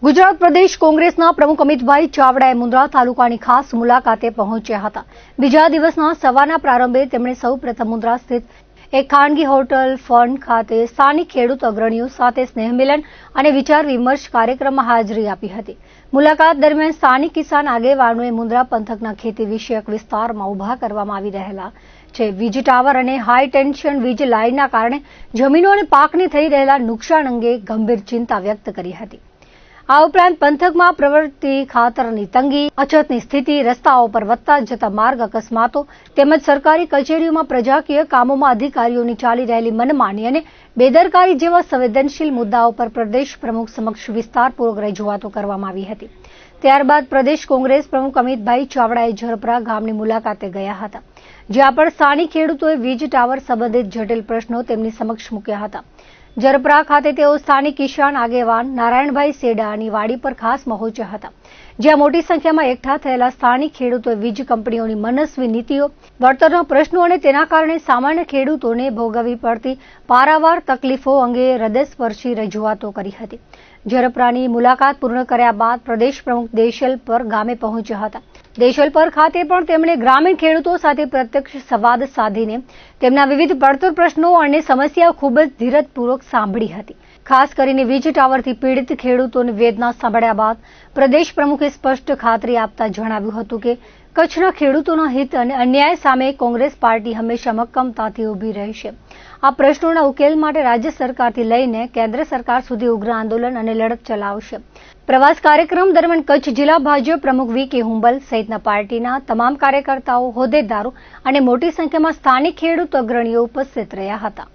ગુજરાત પ્રદેશ કોંગ્રેસના પ્રમુખ અમિતભાઈ ચાવડાએ મુન્દ્રા તાલુકાની ખાસ મુલાકાતે પહોંચ્યા હતા। બીજા દિવસના સવારના પ્રારંભે તેમણે સૌપ્રથમ મુન્દ્રા સ્થિત એક ખાનગી હોટલ ફંડ ખાતે સ્થાનિક ખેડૂત અગ્રણીઓ સાથે સ્નેહમિલન અને વિચાર વિમર્શ કાર્યક્રમમાં હાજરી આપી હતી। મુલાકાત દરમિયાન સ્થાનિક કિસાન આગેવાનોએ મુન્દ્રા પંથકના ખેતી વિષયક વિસ્તારમાં ઉભા કરવામાં આવી રહેલા વીજ ટાવર અને હાઈ ટેન્શન વીજ લાઇનના કારણે જમીનો અને પાકને થઈ રહેલા નુકસાન અંગે ગંભીર ચિંતા વ્યક્ત કરી હતી। આ ઉપરાંત પંથકમાં પ્રવર્તી ખાતરની તંગી, અછતની સ્થિતિ, રસ્તાઓ પર વધતા જતા માર્ગ અકસ્માતો તેમજ સરકારી કચેરીઓમાં પ્રજાકીય કામોમાં અધિકારીઓની ચાલી રહેલી મનમાની અને બેદરકારી જેવા સંવેદનશીલ મુદ્દાઓ પર પ્રદેશ પ્રમુખ સમક્ષ વિસ્તારપૂર્વક રજૂઆતો કરવામાં આવી હતી। ત્યારબાદ પ્રદેશ કોંગ્રેસ પ્રમુખ અમિતભાઈ ચાવડાએ ઝરપરા ગામની મુલાકાતે ગયા હતા, જ્યાં પણ સ્થાનિક ખેડૂતોએ વીજ ટાવર સંબંધિત જટિલ પ્રશ્નો તેમની સમક્ષ મૂક્યા હતા। ઝરપરા ખાતે તેઓ સ્થાનિક કિસાન આગેવાન નારાયણભાઈ સેડાની વાડી પર ખાસ પહોંચ્યા હતા, જ્યાં મોટી સંખ્યામાં એકઠા થયેલા સ્થાનિક ખેડૂતોએ વીજ કંપનીઓની મનસ્વી નીતિઓ, વળતરના પ્રશ્નો અને તેના કારણે સામાન્ય ખેડૂતોને ભોગવવી પડતી પારાવાર તકલીફો અંગે હૃદયસ્પર્શી રજૂઆતો કરી હતી। ઝરપરાની મુલાકાત પૂર્ણ કર્યા બાદ પ્રદેશ પ્રમુખ દેશલપર ગામે પહોંચ્યા હતા। દેશલપર ખાતે પણ તેમણે ગ્રામીણ ખેડૂતો સાથે પ્રત્યક્ષ સંવાદ સાધીને તેમના વિવિધ પડતર પ્રશ્નો અને સમસ્યાઓ ખૂબ જ ધીરજપૂર્વક સાંભળી હતી। ખાસ કરીને વીજ ટાવરથી પીડિત ખેડૂતોની વેદના સાંભળ્યા બાદ પ્રદેશ પ્રમુખે સ્પષ્ટ ખાતરી આપતા જણાવ્યું હતું કે કચ્છના ખેડૂતોના હિત અને અન્યાય સામે કોંગ્રેસ પાર્ટી હંમેશા મક્કમતાથી ઊભી રહેશે। આ પ્રશ્નોના ઉકેલ માટે રાજ્ય સરકારથી લઈને કેન્દ્ર સરકાર સુધી ઉગ્ર આંદોલન અને લડત ચલાવશે। પ્રવાસ કાર્યક્રમ દરમિયાન કચ્છ જિલ્લા ભાજપ પ્રમુખ વી.કે. હુંબલ સહિતના પાર્ટીના તમામ કાર્યકર્તાઓ, હોદ્દેદારો અને મોટી સંખ્યામાં સ્થાનિક ખેડૂત અગ્રણીઓ ઉપસ્થિત રહ્યા હતા।